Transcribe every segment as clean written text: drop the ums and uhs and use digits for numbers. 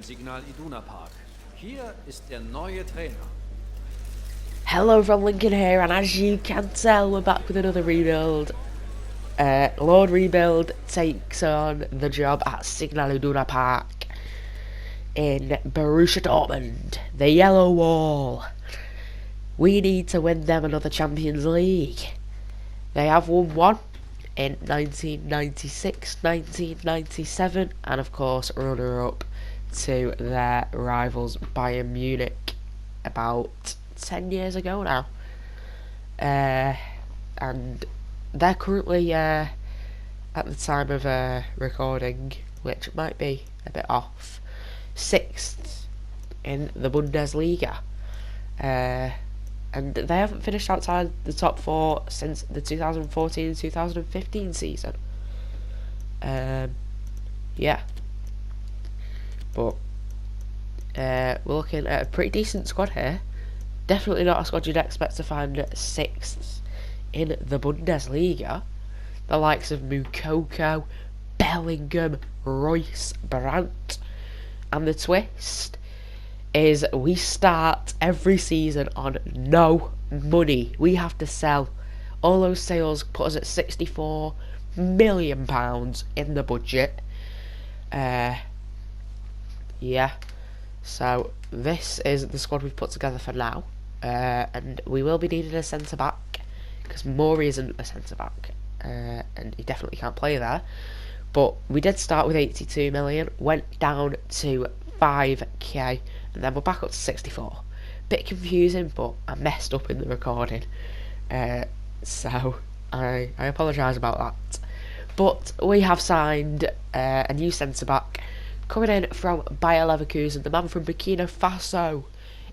Signal Iduna Park. Hier ist der neue Trainer. Hello from Lincoln here, and as you can tell, we're back with another rebuild. Lord Rebuild takes on the job at Signal Iduna Park in Borussia Dortmund, the Yellow Wall. We need to win them another Champions League. They have won one in 1996, 1997, and of course runner-up to their rivals Bayern Munich about 10 years ago now. And they're currently, at the time of recording, which might be a bit off, 6th in the Bundesliga. And they haven't finished outside the top 4 since the 2014-2015 season. Yeah. But we're looking at a pretty decent squad here. Definitely not a squad you'd expect to find 6th in the Bundesliga. The likes of Mukoko, Bellingham, Royce, Brandt. And the twist is we start every season on no money. We have to sell. All those sales put us at £64 million in the budget. Yeah. So this is the squad we've put together for now. And we will be needing a centre-back, because Mori isn't a centre-back, and he definitely can't play there. But we did start with 82 million, went down to 5k, and then we're back up to 64. Bit confusing, but I messed up in the recording, so I apologise about that. But we have signed a new centre-back, coming in from Bayer Leverkusen. The man from Burkina Faso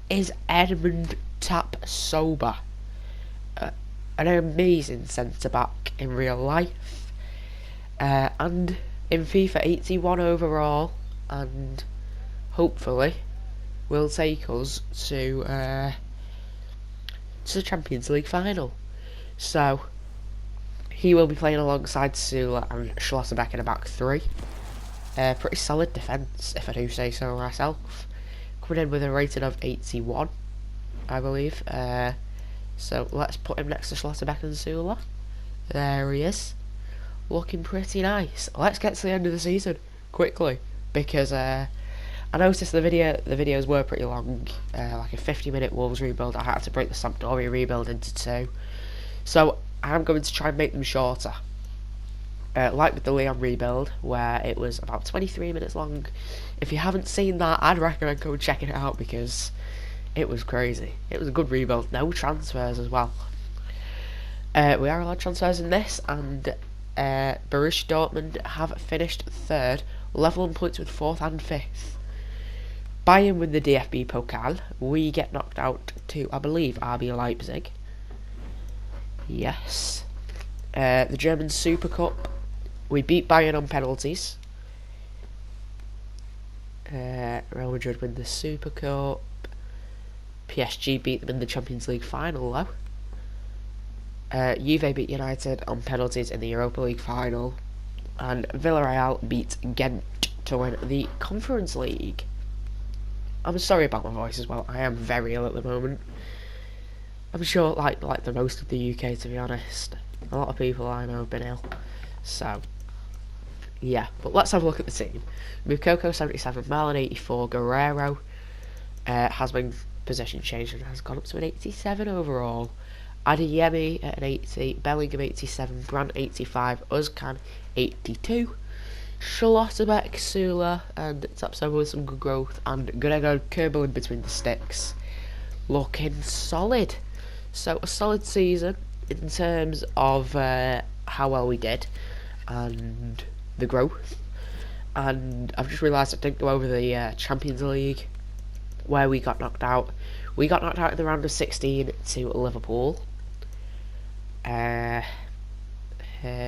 is Edmund Tap Soba, an amazing centre-back in real life, and in FIFA 81 overall, and hopefully will take us to the Champions League final. So he will be playing alongside Sula and Schlotterbeck in a back three. Pretty solid defence, if I do say so myself. Coming in with a rating of 81, I believe. So let's put him next to Schlotterbeck and Sula. There he is, looking pretty nice. Let's get to the end of the season quickly, because I noticed the videos were pretty long, like a 50-minute Wolves rebuild. I had to break the Sampdoria rebuild into 2, so I'm going to try and make them shorter. Like with the Leon rebuild, where it was about 23 minutes long. If you haven't seen that, I'd recommend go checking it out, because it was crazy. It was a good rebuild. No transfers as well. We are allowed transfers in this, and Borussia Dortmund have finished 3rd, level on points with 4th and 5th. Bayern win the DFB Pokal. We get knocked out to, I believe, RB Leipzig. Yes. The German Super Cup, we beat Bayern on penalties. Real Madrid win the Super Cup. PSG beat them in the Champions League final, though. Juve beat United on penalties in the Europa League final. And Villarreal beat Ghent to win the Conference League. I'm sorry about my voice as well. I am very ill at the moment. I'm sure, like the most of the UK, to be honest. A lot of people I know have been ill. So, yeah. But let's have a look at the team. Mukoko 77, Marlon 84, Guerrero has been possession changed and has gone up to an 87 overall. Adeyemi at an 80, Bellingham 87, Brandt 85, Özcan 82, Schlotterbeck, Sula, and Tapsoba with some good growth, and Gregor Kerbal in between the sticks. Looking solid. So a solid season in terms of how well we did and the growth. And I've just realised I didn't go over the Champions League, where we got knocked out. We got knocked out in the round of 16 to Liverpool.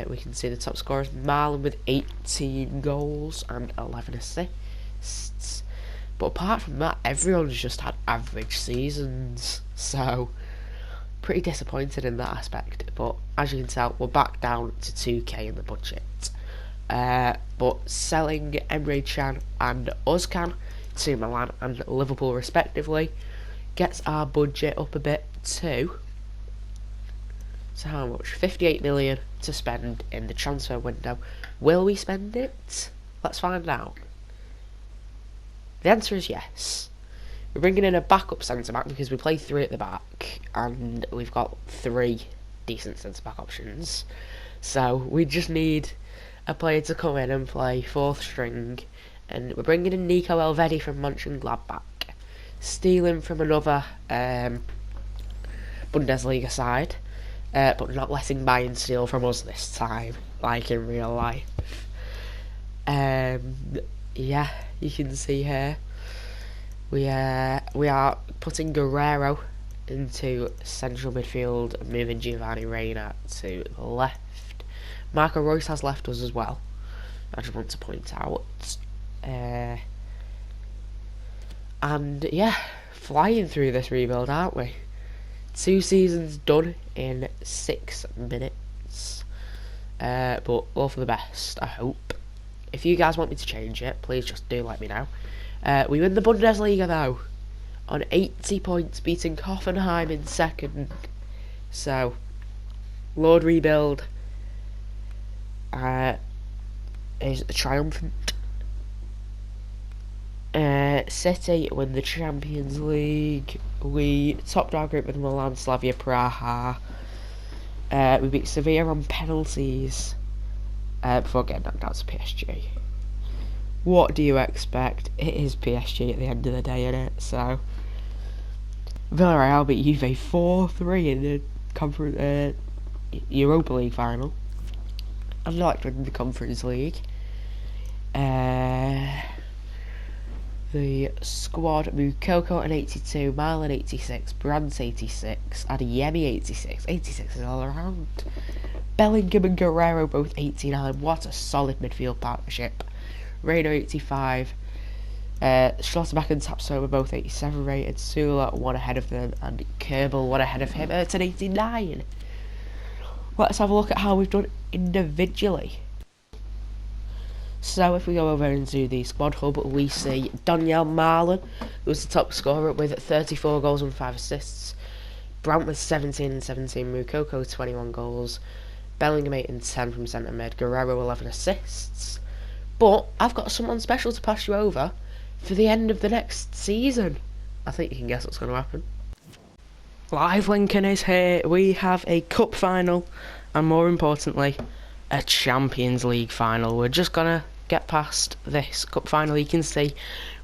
We can see the top scorers, Marlon with 18 goals and 11 assists. But apart from that, everyone's just had average seasons. So, pretty disappointed in that aspect. But as you can tell, we're back down to 2k in the budget. But selling Emre Can and Özcan to Milan and Liverpool respectively. Gets our budget up a bit too. So how much? 58 million to spend in the transfer window. Will we spend it? Let's find out. The answer is yes. We're bringing in a backup centre-back because we play 3 at the back and we've got 3 decent centre-back options. So we just need a player to come in and play 4th string, and we're bringing in Nico Elvedi from Mönchengladbach, stealing from another Bundesliga side, but not letting Bayern steal from us this time, like in real life. Yeah, you can see here we are putting Guerrero into central midfield and moving Giovanni Reina to the left. Marco Reus has left us as well, I just want to point out. And yeah, flying through this rebuild, aren't we? 2 seasons done in 6 minutes. But all for the best, I hope. If you guys want me to change it, please just do let me know. We win the Bundesliga though, on 80 points, beating Hoffenheim in 2nd. So, Lord Rebuild is triumphant. City win the Champions League. We topped our group with Milan, Slavia Praha. We beat Sevilla on penalties before getting knocked out to PSG. What do you expect? It is PSG at the end of the day, innit? So, Villarreal beat Juve 4-3 in the Europa League final. I'd like to win the Conference League. The squad: Mukoko at 82, Marlon 86, Brandt 86, Adeyemi 86. 86 is all around. Bellingham and Guerrero both 89. What a solid midfield partnership. Reina 85. Schlotterbeck and Tapsoba both 87 rated. Sula 1 ahead of them, and Kerbal 1 ahead of him at an 89. Let's have a look at how we've done individually. So if we go over into the squad hub, we see Daniel Marlon, who was the top scorer with 34 goals and 5 assists. Brandt with 17 and 17. Mukoko 21 goals. Bellingham 8 and 10 from centre mid. Guerrero 11 assists. But I've got someone special to pass you over for the end of the next season. I think you can guess what's going to happen. Live Lincoln is here. We have a cup final, and more importantly, a Champions League final. We're just gonna get past this cup final. You can see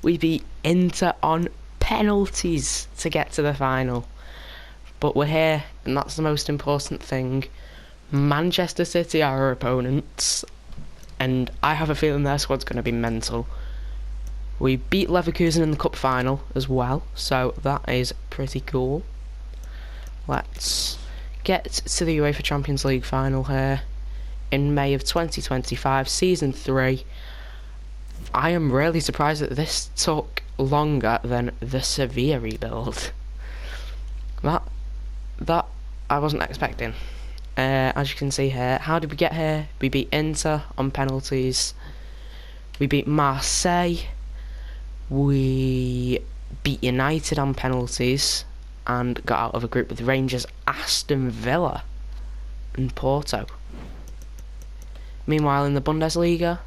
we beat Inter on penalties to get to the final, but we're here, and that's the most important thing. Manchester City are our opponents, and I have a feeling their squad's going to be mental. We beat Leverkusen in the cup final as well, so that is pretty cool. Let's get to the UEFA Champions League final here in May of 2025, Season 3. I am really surprised that this took longer than the Sevilla rebuild. That I wasn't expecting. As you can see here, how did we get here? We beat Inter on penalties. We beat Marseille. We beat United on penalties and got out of a group with Rangers, Aston Villa and Porto. Meanwhile, in the Bundesliga,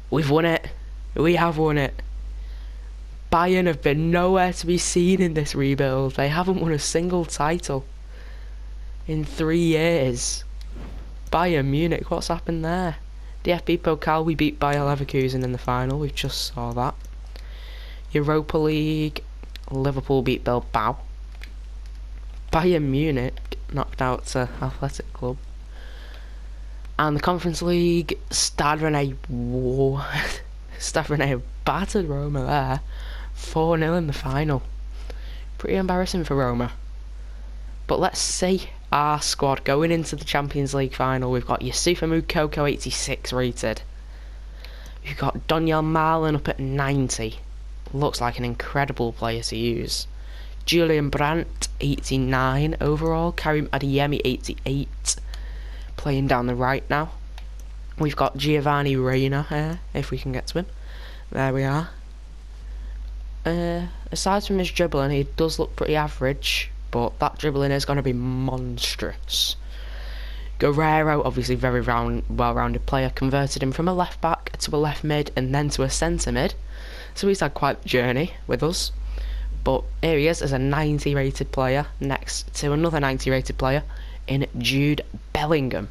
we've won it. We have won it. Bayern have been nowhere to be seen in this rebuild. They haven't won a single title in 3 years. Bayern Munich, what's happened there? DFB Pokal, we beat Bayer Leverkusen in the final. We just saw that. Europa League, Liverpool beat Bilbao. Bayern Munich knocked out to Athletic Club. And the Conference League, Stade Rennais battered Roma there. 4-0 in the final. Pretty embarrassing for Roma. But let's see our squad going into the Champions League final. We've got Yusufa Moukoko 86 rated. We've got Daniel Marlon up at 90. Looks like an incredible player to use. Julian Brandt 89 overall. Karim Adeyemi 88. Playing down the right now. We've got Giovanni Reina here, if we can get to him. There we are. aside from his dribbling, he does look pretty average, but that dribbling is going to be monstrous. Guerrero, obviously very well-rounded player, converted him from a left back to a left mid and then to a centre mid, so he's had quite the journey with us. But here he is as a 90 rated player next to another 90 rated player in Jude Bellingham.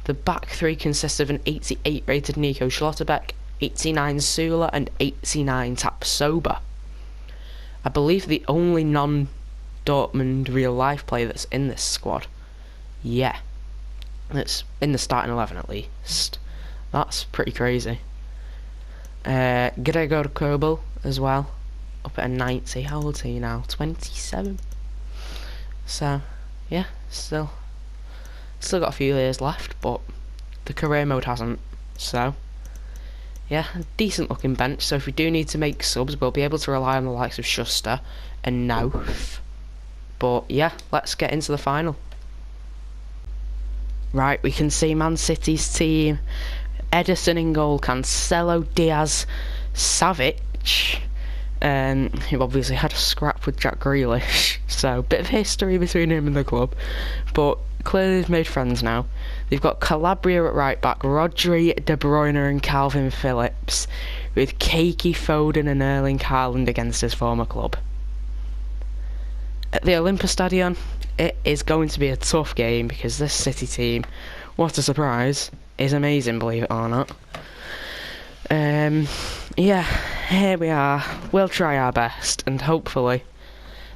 The back three consists of an 88 rated Nico Schlotterbeck, 89 Sula and 89 Tapsoba. I believe the only non-Dortmund real life player that's in this squad. Yeah, that's in the starting 11 at least. That's pretty crazy. Gregor Kobel as well, up at a 90. How old is he now? 27. So, yeah, still got a few years left, but the career mode hasn't. So, yeah, decent looking bench. So if we do need to make subs, we'll be able to rely on the likes of Schuster and Nauf. But yeah, let's get into the final. Right, we can see Man City's team. Ederson in goal, Cancelo, Diaz, Savic, who obviously had a scrap with Jack Grealish, so bit of history between him and the club, but clearly they've made friends now. They've got Calabria at right back, Rodri, De Bruyne and Calvin Phillips, with Keiki, Foden and Erling Haaland against his former club. At the Olympiastadion, it is going to be a tough game because this City team, what a surprise, is amazing, believe it or not. Yeah, here we are. We'll try our best, and hopefully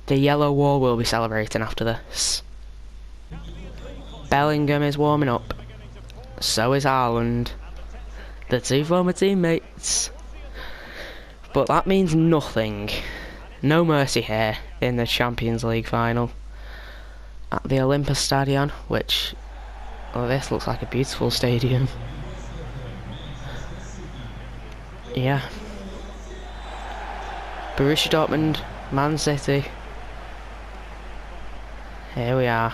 the yellow wall will be celebrating after this. Bellingham is warming up. So is Haaland. The two former teammates. But that means nothing. No mercy here in the Champions League final. At the Olympiastadion, which... oh, this looks like a beautiful stadium. Yeah. Borussia Dortmund, Man City. Here we are.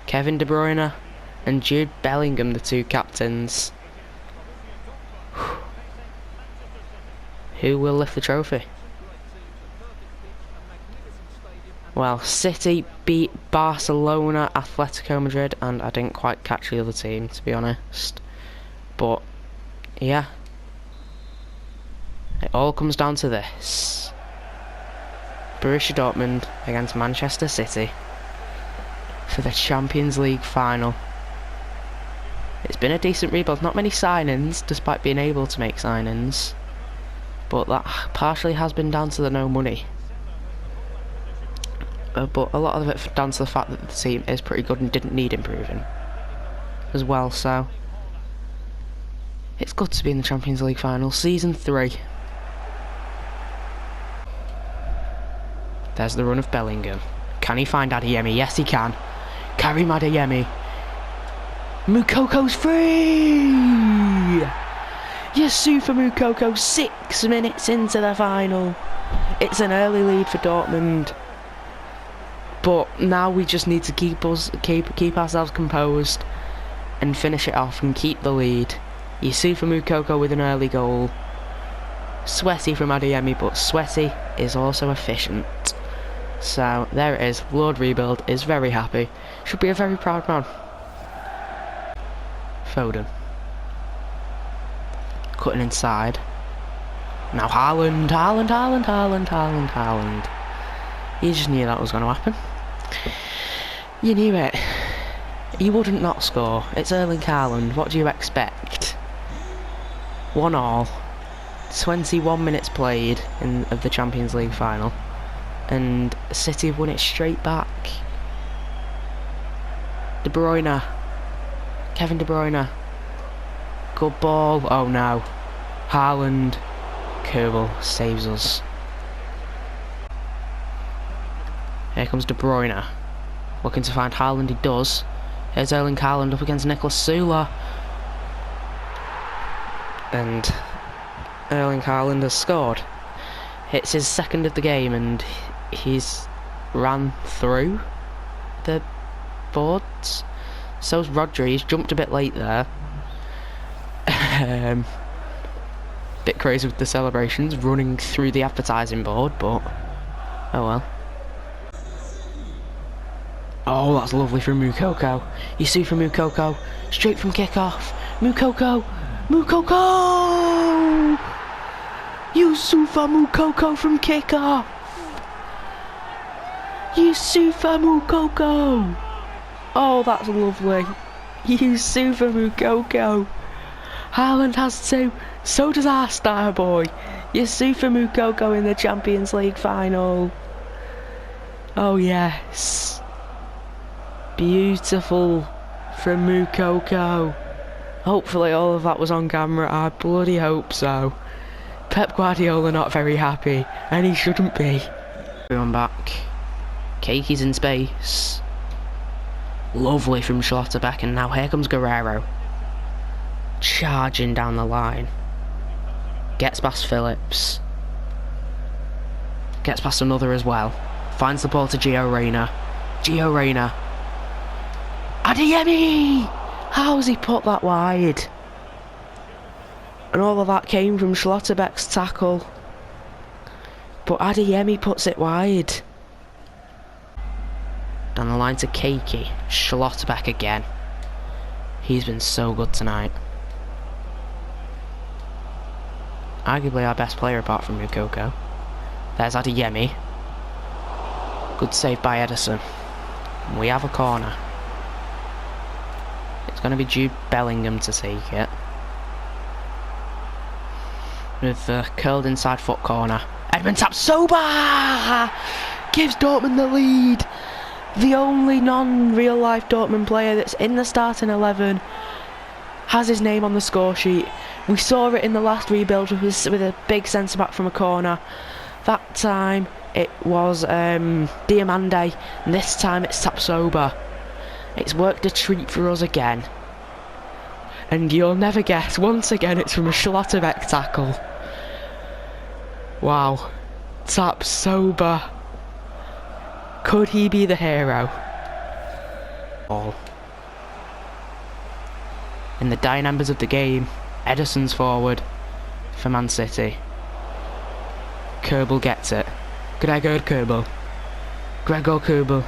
Kevin De Bruyne and Jude Bellingham, the two captains. Who will lift the trophy? Well, City beat Barcelona, Atletico Madrid, and I didn't quite catch the other team, to be honest. But, yeah. It all comes down to this. Borussia Dortmund against Manchester City for the Champions League final. It's been a decent rebuild, not many signings, despite being able to make signings. But that partially has been down to the no money. But a lot of it down to the fact that the team is pretty good and didn't need improving as well, so it's good to be in the Champions League final. Season 3. There's the run of Bellingham. Can he find Adeyemi? Yes, he can. Karim Adeyemi. Mukoko's free! Yusufa Mukoko, 6 minutes into the final. It's an early lead for Dortmund. But now we just need to keep ourselves composed and finish it off and keep the lead. Yusufa Mukoko with an early goal. Sweaty from Adeyemi, but Sweaty is also efficient. So there it is. Lord Rebuild is very happy. Should be a very proud man. Foden. Cutting inside. Now Haaland. You just knew that was going to happen. You knew it. He wouldn't not score. It's Erling Haaland. What do you expect? 1-1. 21 minutes played of the Champions League final. And City have won it straight back. De Bruyne. Kevin De Bruyne. Good ball. Oh no. Haaland. Kerbal saves us. Here comes De Bruyne. Looking to find Haaland, he does. Here's Erling Haaland up against Niklas Sula. And Erling Haaland has scored. It's his second of the game and he's ran through the boards. So's Rodri, he's jumped a bit late there. Bit crazy with the celebrations running through the advertising board, but oh well. Oh, that's lovely from Moukoko. You see from Moukoko, straight from kickoff. Moukoko! Moukoko! Youssoufa Moukoko from kickoff! Youssoufa Moukoko! Oh, that's lovely. Youssoufa Moukoko. Haaland has 2. So does our star boy. Youssoufa Moukoko in the Champions League final. Oh yes. Beautiful from Moukoko. Hopefully all of that was on camera. I bloody hope so. Pep Guardiola not very happy, and he shouldn't be. Going back. Keki's in space. Lovely from Schlotterbeck, and now here comes Guerrero. Charging down the line. Gets past Phillips. Gets past another as well. Finds the ball to Gio Reyna. Gio Reyna. Adeyemi! How's he put that wide? And all of that came from Schlotterbeck's tackle. But Adeyemi puts it wide. Down the line to Keki. Schlotterbeck again. He's been so good tonight. Arguably our best player apart from Moukoko. There's Adeyemi. Good save by Edison. We have a corner. It's going to be Jude Bellingham to take it. With the curled inside foot corner. Edmund Tapsoba gives Dortmund the lead. The only non-real life Dortmund player that's in the starting 11 has his name on the score sheet. We saw it in the last rebuild with a big centre back from a corner. That time it was Diamande, and this time it's Tapsoba. It's worked a treat for us again. And you'll never guess, once again it's from a Schlotterbeck tackle. Wow. Tapsoba. Could he be the hero? All. In the dying embers of the game, Edison's forward for Man City. Kerbal gets it. Gregor Kerbal. Gregor Kerbal.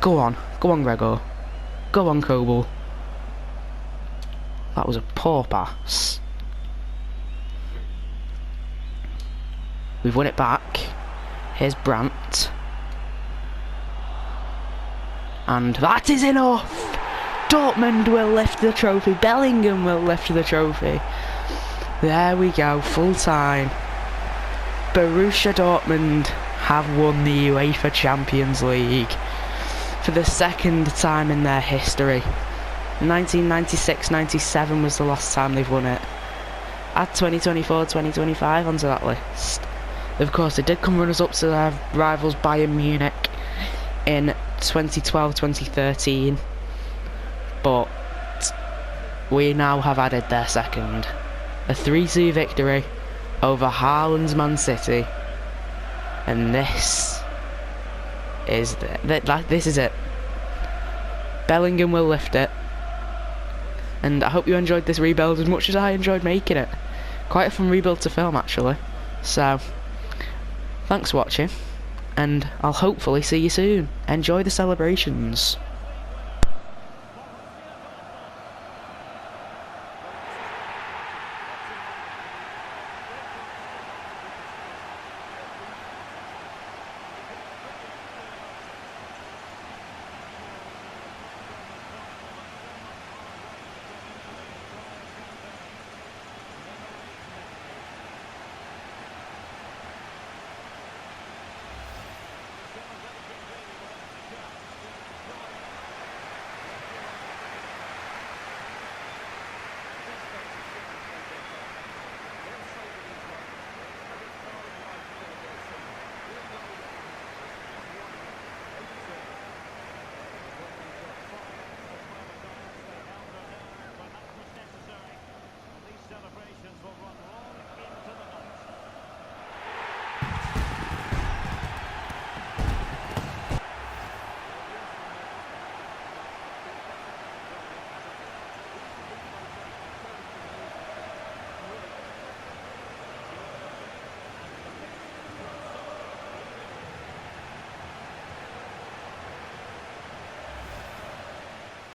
Go on. Go on, Gregor. Go on, Kerbal. That was a poor pass. We've won it back. Here's Brandt. And that is enough! Dortmund will lift the trophy. Bellingham will lift the trophy. There we go, full time. Borussia Dortmund have won the UEFA Champions League for the second time in their history. 1996-97 was the last time they've won it. Add 2024-2025 onto that list. Of course, they did come runners up to their rivals Bayern Munich in 2012-2013. But we now have added their second. A 3-2 victory over Haaland's Man City. And this is this is it. Bellingham will lift it. And I hope you enjoyed this rebuild as much as I enjoyed making it. Quite a fun rebuild to film, actually. So, thanks for watching. And I'll hopefully see you soon. Enjoy the celebrations.